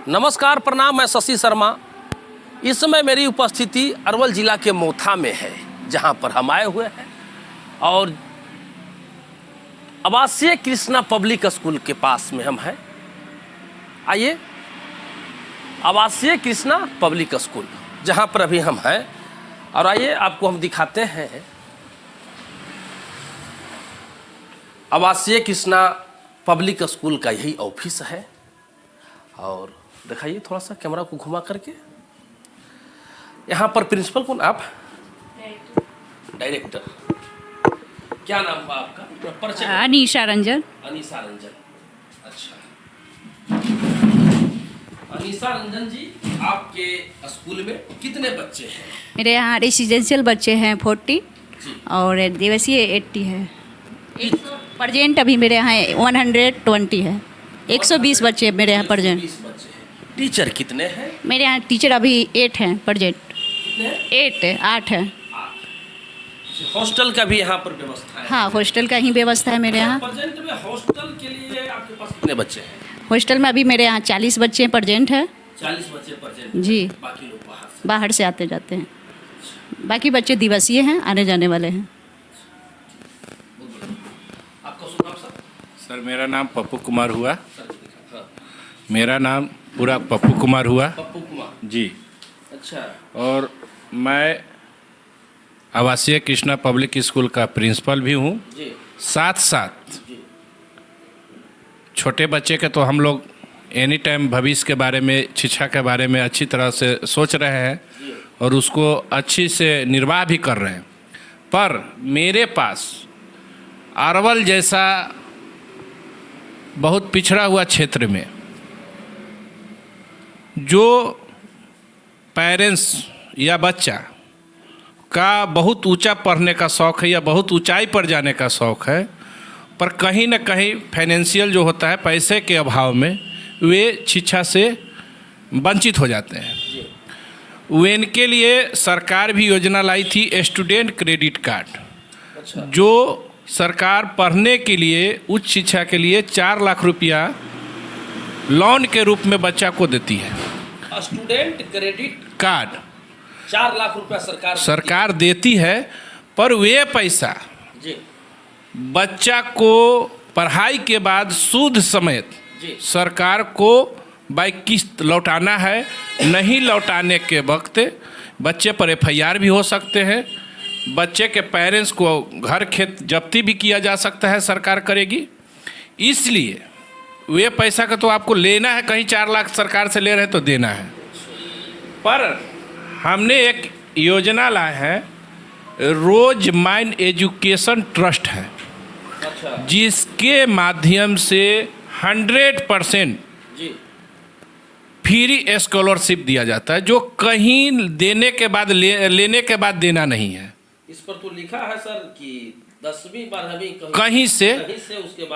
नमस्कार, प्रणाम। मैं शशि शर्मा। इस समय मेरी उपस्थिति अरवल ज़िला के मोथा में है, जहां पर हम आए हुए हैं और आवासीय कृष्णा पब्लिक स्कूल के पास में हम हैं। आइए, आवासीय कृष्णा पब्लिक स्कूल जहां पर अभी हम हैं, और आइए आपको हम दिखाते हैं आवासीय कृष्णा पब्लिक स्कूल का यही ऑफिस है। और दिखाइए थोड़ा सा कैमरा को घुमा करके। यहाँ पर प्रिंसिपल कौन? आप डायरेक्टर। क्या नाम हुआ आपका? परिचय। अनीशा रंजन। अनीशा रंजन, अच्छा। अनीशा रंजन जी, आपके स्कूल में कितने बच्चे हैं? मेरे यहाँ रेसिडेंशियल बच्चे हैं 40 और दिवसीय 80 है। प्रेजेंट अभी मेरे यहाँ 120 है। 120 बच्चे मेरे यहाँ प्रेजेंट। टीचर कितने हैं? मेरे यहाँ टीचर अभी 8 हैं प्रेजेंट। कितने? 8 है। हॉस्टल का भी यहाँ पर व्यवस्था है? हाँ, हॉस्टल का ही व्यवस्था है मेरे यहाँ। प्रेजेंट में हॉस्टल के लिए आपके पास कितने बच्चे हैं? हॉस्टल में अभी मेरे यहाँ 40 बच्चे प्रेजेंट है। 40 बच्चे प्रेजेंट जी। बाकी लोग बाहर से आते जाते हैं। बाकी बच्चे दिवसीय हैं, आने जाने वाले हैं। आपका शुभ नाम सर? सर, मेरा नाम पप्पू कुमार हुआ। मेरा नाम पूरा पप्पू कुमार हुआ। पप्पू कुमार जी। अच्छा। और मैं आवासीय कृष्णा पब्लिक स्कूल का प्रिंसिपल भी हूँ। जी। साथ साथ छोटे बच्चे के तो हम लोग एनी टाइम भविष्य के बारे में, शिक्षा के बारे में अच्छी तरह से सोच रहे हैं और उसको अच्छी से निर्वाह भी कर रहे हैं। पर मेरे पास अरवल जैसा बहुत पिछड़ा हुआ क्षेत्र में जो पेरेंट्स या बच्चा का बहुत ऊंचा पढ़ने का शौक़ है या बहुत ऊंचाई पर जाने का शौक़ है, पर कहीं न कहीं फाइनेंशियल जो होता है, पैसे के अभाव में वे शिक्षा से वंचित हो जाते हैं। वे इनके लिए सरकार भी योजना लाई थी, स्टूडेंट क्रेडिट कार्ड। अच्छा। जो सरकार पढ़ने के लिए, उच्च शिक्षा के लिए 4 लाख रुपया लोन के रूप में बच्चा को देती है। स्टूडेंट क्रेडिट कार्ड 4 लाख रुपया सरकार देती है, पर वे पैसा जी बच्चा को पढ़ाई के बाद सूद समेत जी सरकार को बाई किस्त लौटाना है। नहीं लौटाने के वक्त बच्चे पर FIR भी हो सकते हैं। बच्चे के पेरेंट्स को घर खेत जब्ती भी किया जा सकता है, सरकार करेगी। इसलिए वे पैसा का तो आपको लेना है, कहीं 4 लाख सरकार से ले रहे तो देना है। पर हमने एक योजना लाए है, रोज माइन एजुकेशन ट्रस्ट है। अच्छा। जिसके माध्यम से 100% जी फ्री स्कॉलरशिप दिया जाता है, जो कहीं देने के बाद लेने के बाद देना नहीं है। इस पर तो लिखा है सर कि 10वीं 12वीं कहीं से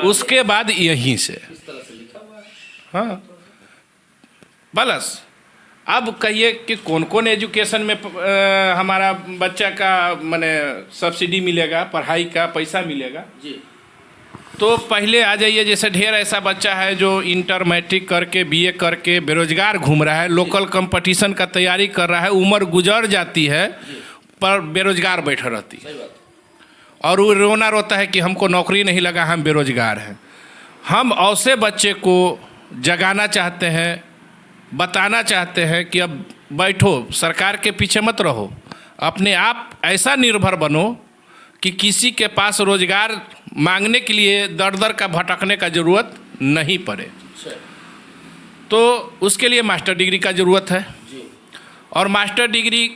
उसके बाद यहीं से इस तरह से लिखा हुआ है। हाँ, बस अब कहिए कि कौन कौन एजुकेशन में हमारा बच्चा का माने सब्सिडी मिलेगा, पढ़ाई का पैसा मिलेगा। जी। तो पहले आ जाइए, जैसे ढेर ऐसा बच्चा है जो इंटर मैट्रिक करके BA करके बेरोजगार घूम रहा है, लोकल कंपटीशन का तैयारी कर रहा है, उम्र गुजर जाती है पर बेरोजगार बैठा रहती है। सही बात। और वो रोना रोता है कि हमको नौकरी नहीं लगा, हम बेरोजगार हैं। हम ऐसे बच्चे को जगाना चाहते हैं, बताना चाहते हैं कि अब बैठो, सरकार के पीछे मत रहो, अपने आप ऐसा निर्भर बनो कि किसी के पास रोजगार मांगने के लिए दर दर का भटकने का ज़रूरत नहीं पड़े। तो उसके लिए मास्टर डिग्री का ज़रूरत है। जी। और मास्टर डिग्री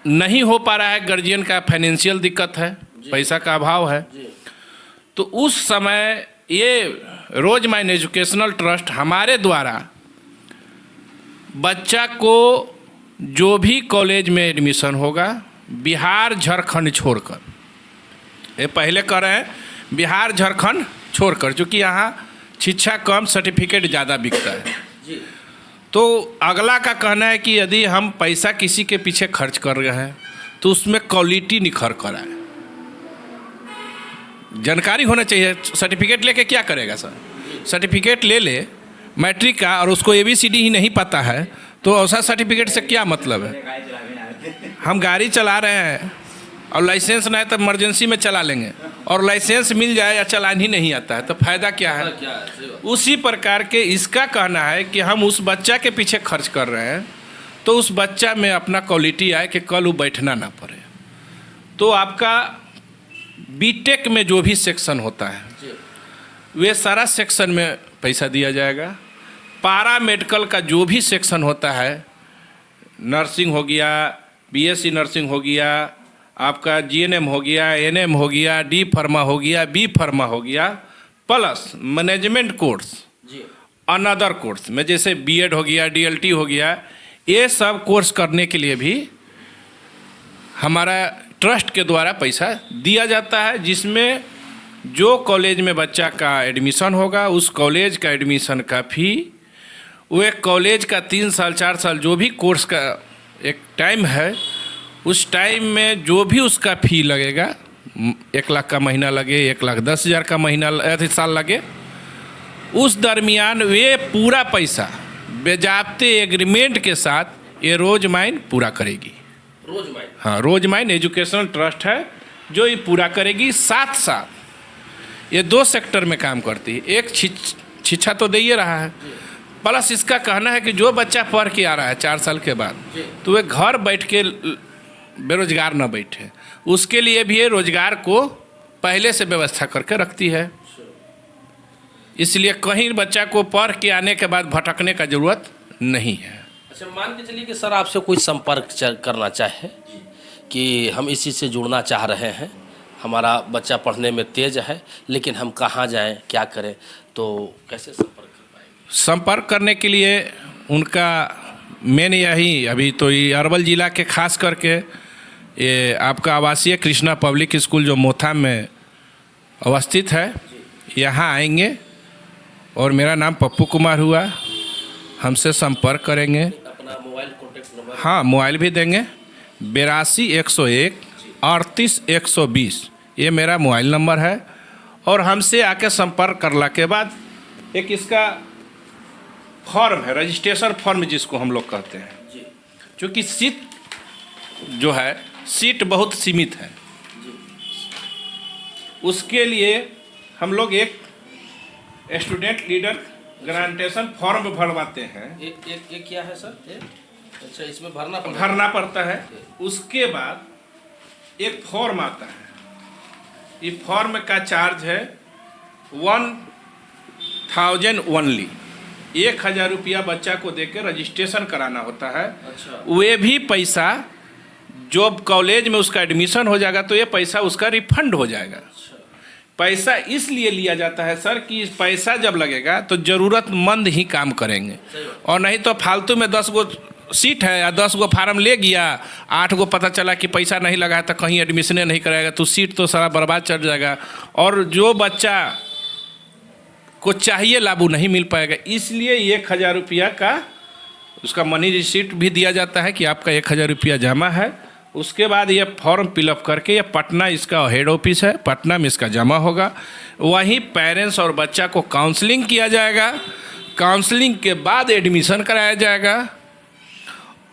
नहीं हो पा रहा है, गार्जियन का फाइनेंशियल दिक्कत है, पैसा का अभाव है। जी। तो उस समय ये रोज माइन एजुकेशनल ट्रस्ट हमारे द्वारा बच्चा को जो भी कॉलेज में एडमिशन होगा, बिहार झारखंड छोड़कर, ये पहले कर रहे हैं बिहार झारखंड छोड़कर, चूँकि यहाँ शिक्षा कम, सर्टिफिकेट ज़्यादा बिकता है। जी। तो अगला का कहना है कि यदि हम पैसा किसी के पीछे खर्च कर रहे हैं तो उसमें क्वालिटी निखर कर आए। जानकारी होना चाहिए। सर्टिफिकेट लेके क्या करेगा सर? सर्टिफिकेट ले ले, मैट्रिक का और उसको ABCD ही नहीं पता है तो ऐसा सर्टिफिकेट से क्या मतलब है। हम गाड़ी चला रहे हैं और लाइसेंस नहीं तो इमरजेंसी में चला लेंगे, और लाइसेंस मिल जाए या चलान ही नहीं आता है तो फ़ायदा क्या है। उसी प्रकार के इसका कहना है कि हम उस बच्चा के पीछे खर्च कर रहे हैं तो उस बच्चा में अपना क्वालिटी आए कि कल वो बैठना ना पड़े। तो आपका बीटेक में जो भी सेक्शन होता है वे सारा सेक्शन में पैसा दिया जाएगा। पारा मेडिकल का जो भी सेक्शन होता है, नर्सिंग हो गया, BSc नर्सिंग हो गया, आपका GNM हो गया, NM हो गया, D फार्मा हो गया, B फार्मा हो गया, plus management course another course में जैसे B.Ed हो गया, DLT हो गया, ये सब कोर्स करने के लिए भी हमारा ट्रस्ट के द्वारा पैसा दिया जाता है, जिसमें जो कॉलेज में बच्चा का एडमिशन होगा उस कॉलेज का एडमिशन का फ़ी, वो एक कॉलेज का 3 साल 4 साल जो भी कोर्स का एक टाइम है, उस टाइम में जो भी उसका फ़ी लगेगा, 1 लाख का महीना लगे, 1,10,000 का महीना साल लगे, उस दरमियान वे पूरा पैसा बेजाब्ते एग्रीमेंट के साथ ये रोज माइन पूरा करेगी। रोज माइन, हाँ, रोज माइन एजुकेशनल ट्रस्ट है जो ये पूरा करेगी। साथ साथ ये 2 सेक्टर में काम करती है। एक शिक्षा तो दे ही रहा है, प्लस इसका कहना है कि जो बच्चा पढ़ के आ रहा है 4 साल के बाद तो वे घर बैठ के बेरोजगार न बैठे, उसके लिए भी ये रोजगार को पहले से व्यवस्था करके रखती है। इसलिए कहीं बच्चा को पढ़ के आने के बाद भटकने का ज़रूरत नहीं है। अच्छा, मान के चलिए कि सर आपसे कोई संपर्क करना चाहे कि हम इसी से जुड़ना चाह रहे हैं, हमारा बच्चा पढ़ने में तेज है लेकिन हम कहाँ जाएं, क्या करें, तो कैसे संपर्क कर पाएंगे? संपर्क करने के लिए उनका मेन यही, अभी तो ये अरवल ज़िला के खास करके ये आपका आवासीय कृष्णा पब्लिक स्कूल जो मोथा में अवस्थित है, यहाँ आएंगे और मेरा नाम पप्पू कुमार हुआ, हमसे संपर्क करेंगे। अपना मोबाइल कॉन्टेक्ट नंबर? हाँ, मोबाइल भी देंगे, 82 101 38 120 ये मेरा मोबाइल नंबर है। और हमसे आके संपर्क करने के बाद एक इसका फॉर्म है, रजिस्ट्रेशन फॉर्म जिसको हम लोग कहते हैं, क्योंकि सीट जो है सीट बहुत सीमित है, उसके लिए हम लोग एक स्टूडेंट लीडर ग्रांटेशन फॉर्म भरवाते हैं। एक क्या है सर? अच्छा, इसमें भरना पड़ता है। उसके बाद एक फॉर्म आता है, ये फॉर्म का चार्ज है 1,000 ओनली, 1,000 रुपया बच्चा को देकर रजिस्ट्रेशन कराना होता है। अच्छा। वे भी पैसा जो कॉलेज में उसका एडमिशन हो जाएगा तो ये पैसा उसका रिफंड हो जाएगा। पैसा इसलिए लिया जाता है सर कि पैसा जब लगेगा तो ज़रूरतमंद ही काम करेंगे, और नहीं तो फालतू में 10 गो सीट है या 10 गो फार्म ले गया, 8 गो पता चला कि पैसा नहीं लगा है तो कहीं एडमिशने नहीं कराएगा तो सीट तो सारा बर्बाद चल जाएगा, और जो बच्चा को चाहिए लाभ नहीं मिल पाएगा। इसलिए 1,000 रुपया का उसका मनी रिसीट भी दिया जाता है कि आपका 1,000 रुपया जमा है। उसके बाद ये फॉर्म फिलअप करके, ये पटना इसका हेड ऑफिस है, पटना में इसका जमा होगा। वहीं पेरेंट्स और बच्चा को काउंसलिंग किया जाएगा, काउंसलिंग के बाद एडमिशन कराया जाएगा,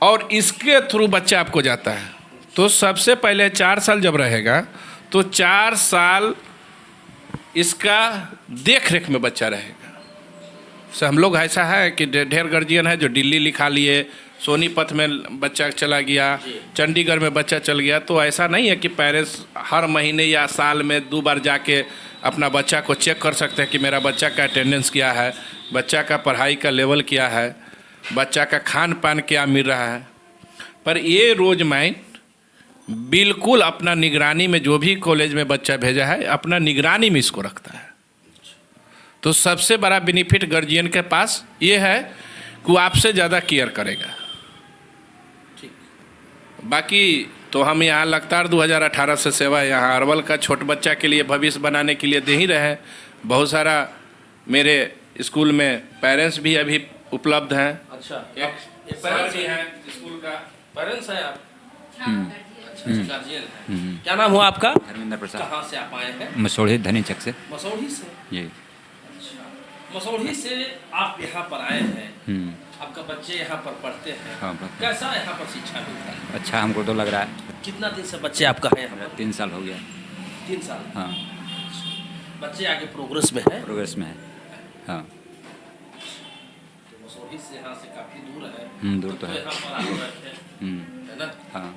और इसके थ्रू बच्चा आपको जाता है। तो सबसे पहले 4 साल जब रहेगा तो 4 साल इसका देख रेख में बच्चा रहेगा। सो हम लोग ऐसा है कि ढेर गार्जियन है जो दिल्ली लिखा लिए, सोनीपत में बच्चा चला गया, चंडीगढ़ में बच्चा चल गया, तो ऐसा नहीं है कि पेरेंट्स हर महीने या साल में 2 बार जाके अपना बच्चा को चेक कर सकते हैं कि मेरा बच्चा का अटेंडेंस क्या है, बच्चा का पढ़ाई का लेवल क्या है, बच्चा का खान पान क्या मिल रहा है। पर ये रोज माइन बिल्कुल अपना निगरानी में, जो भी कॉलेज में बच्चा भेजा है अपना निगरानी में इसको रखता है। तो सबसे बड़ा बेनिफिट गार्जियन के पास ये है कि वो आपसे ज़्यादा केयर करेगा। बाकी तो हम यहाँ लगातार 2018 से सेवा यहाँ अरवल का छोट बच्चा के लिए भविष्य बनाने के लिए दे ही रहे। बहुत सारा मेरे स्कूल में पेरेंट्स भी अभी उपलब्ध हैं। अच्छा, एक पेरेंट्स भी हैं स्कूल का। पेरेंट्स हैं आप? अच्छा, गार्जियन हैं। क्या नाम हुआ आपका? धर्मेंद्र प्रसाद। कहाँ से आप आए हैं? मसौढ़ी धनीचक से। मसौढ़ी से? जी। अच्छा, मसौढ़ी से आप यहाँ पर आए हैं, आपका बच्चे यहाँ पर पढ़ते हैं, हाँ, पढ़ते हैं। कैसा यहाँ पर शिक्षा मिलता है? अच्छा हमको तो लग रहा है। कितना दिन से बच्चे आपका है यहाँ पर? 3 साल हो गया। 3 साल। हाँ, बच्चे आगे प्रोग्रेस में है। प्रोग्रेस में है। हाँ, तो मसौढ़ी से यहाँ से काफी दूर है। दूर तो है। यहाँ पर आ रहे थे, हम्म, है ना? हाँ।